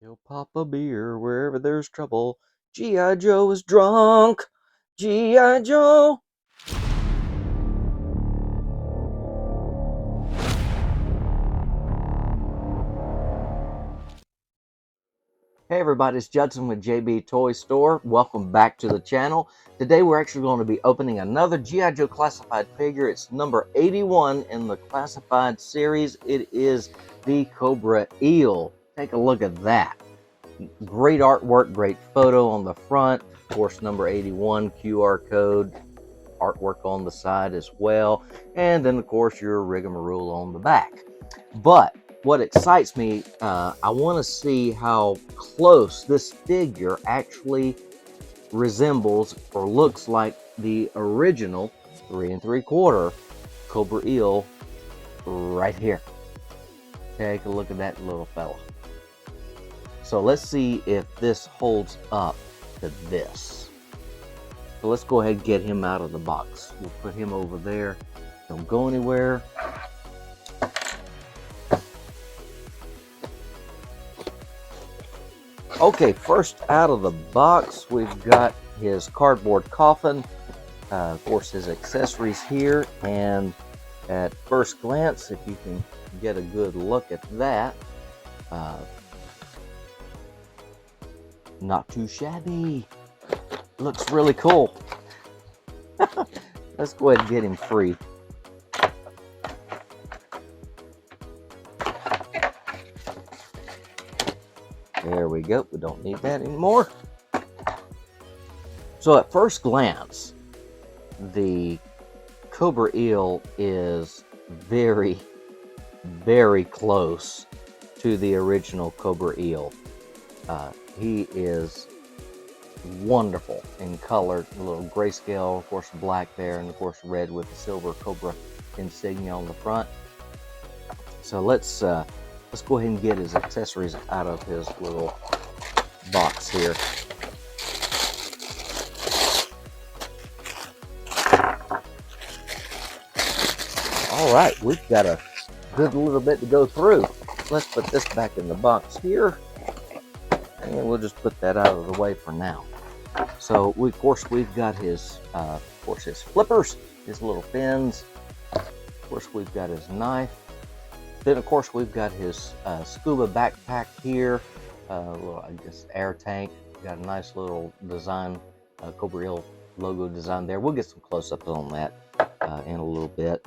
He'll pop a beer wherever there's trouble. G.I. Joe is drunk. G.I. Joe. Hey everybody, it's Judson with JB Toy Store. Welcome back to the channel. Today we're actually going to be opening another G.I. Joe classified figure. It's number 81 in the classified series. It is the Cobra Eel. Take a look at that. Great artwork, great photo on the front. Of course, number 81 QR code, artwork on the side as well. And then, of course, your rigmarole on the back. But what excites me, I want to see how close this figure actually resembles or looks like the original 3 3/4 Cobra Eel right here. Take a look at that little fella. So let's see if this holds up to this. So let's go ahead and get him out of the box. We'll put him over there. Don't go anywhere. Okay, first out of the box, we've got his cardboard coffin. Of course, his accessories here. And at first glance, if you can get a good look at that, not too shabby. Looks really cool. Let's go ahead and get him free. There we go. We don't need that anymore. So at first glance, the Cobra Eel is very, very close to the original Cobra Eel. He is wonderful in color, a little grayscale, of course black there, and of course red with the silver Cobra insignia on the front. So let's go ahead and get his accessories out of his little box here. All right, we've got a good little bit to go through. Let's put this back in the box here. And we'll just put that out of the way for now. So of course we've got his his flippers, his little fins. Of course we've got his knife. Then of course we've got his scuba backpack here, little I guess air tank. Got a nice little design, Cobra Eel logo design there. We'll get some close-ups on that in a little bit.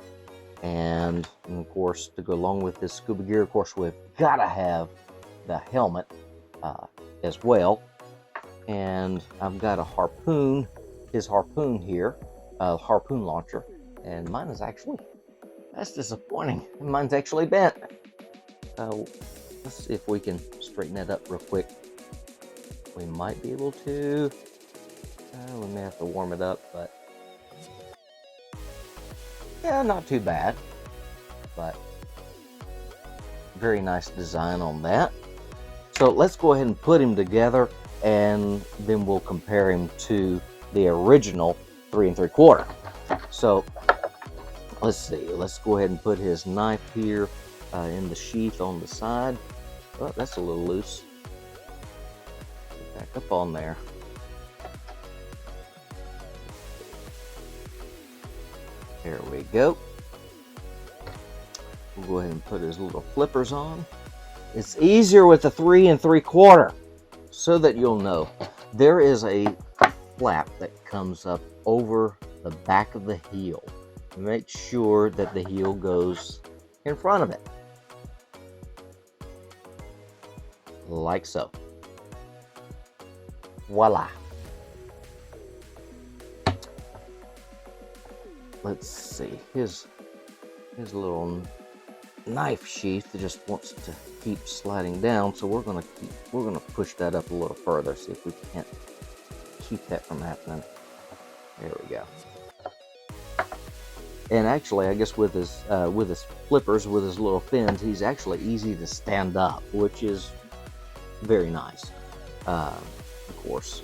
And of course to go along with this scuba gear, of course we've got to have the helmet as well. And I've got a harpoon, his harpoon here, harpoon launcher, and mine is actually, that's disappointing. Mine's actually bent. Let's see if we can straighten that up real quick. We might be able to. We may have to warm it up, but yeah, not too bad. But very nice design on that. So let's go ahead and put him together, and then we'll compare him to the original 3 3/4. So let's see. Let's go ahead and put his knife here in the sheath on the side. Oh, that's a little loose. Back up on there. There we go. We'll go ahead and put his little flippers on. It's easier with the 3 3/4, so that you'll know. There is a flap that comes up over the back of the heel. Make sure that the heel goes in front of it. Like so. Voila. Let's see. His little knife sheath just wants to keep sliding down, so we're gonna push that up a little further, see if we can't keep that from happening. There we go. And actually, I guess with his flippers, with his little fins, he's actually easy to stand up, which is very nice. Of course,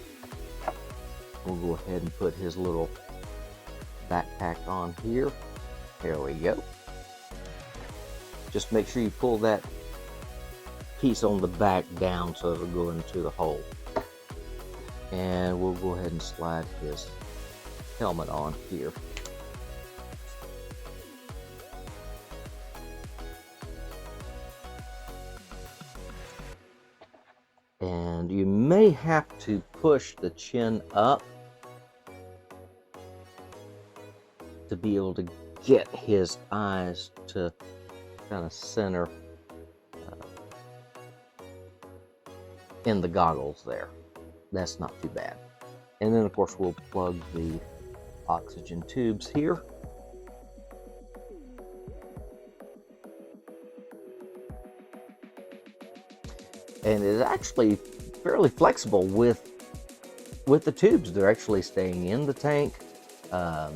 we'll go ahead and put his little backpack on here. There we go. Just make sure you pull that piece on the back down so it'll go into the hole. And we'll go ahead and slide his helmet on here. And you may have to push the chin up to be able to get his eyes to kind of center in the goggles there. That's not too bad. And then of course we'll plug the oxygen tubes here. And it's actually fairly flexible with the tubes. They're actually staying in the tank. They're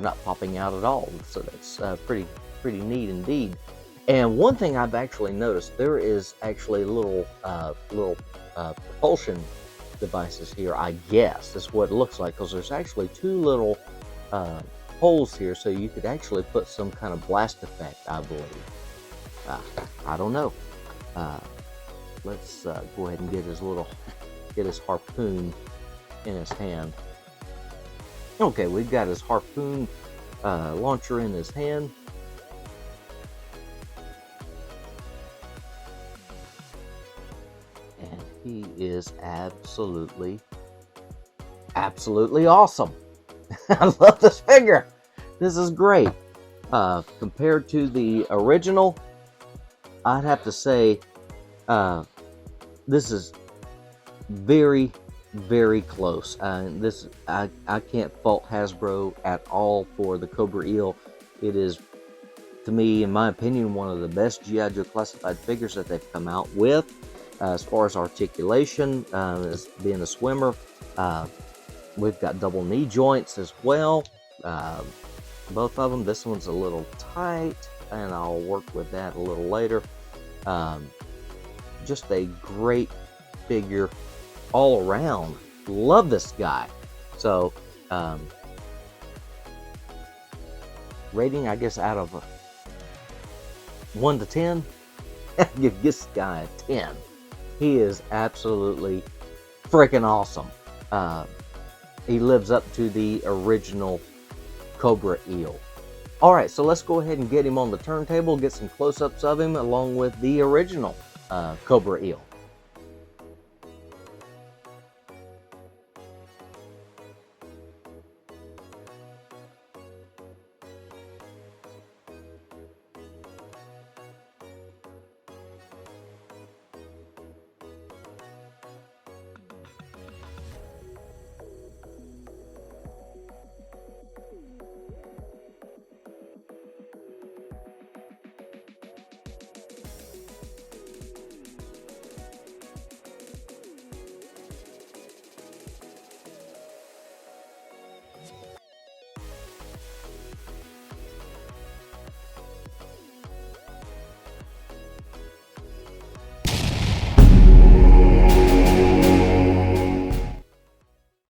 not popping out at all, so that's pretty neat indeed. And one thing I've actually noticed, there is actually little propulsion devices here. I guess that's what it looks like, because there's actually two little holes here, so you could actually put some kind of blast effect, I believe. I don't know. Let's go ahead and get his harpoon in his hand. Okay, we've got his harpoon launcher in his hand. And he is absolutely awesome. I love this figure. This is great. Compared to the original, I'd have to say this is very close. I can't fault Hasbro at all for the Cobra Eel. It is, to me, in my opinion, one of the best G.I. Joe classified figures that they've come out with. As far as articulation, as being a swimmer, we've got double knee joints as well. Both of them. This one's a little tight, and I'll work with that a little later. Just a great figure all around. Love this guy. So rating, I guess, out of 1 to 10, give this guy a 10. He is absolutely freaking awesome. He lives up to the original Cobra Eel. All right, so let's go ahead and get him on the turntable, get some close-ups of him along with the original Cobra Eel.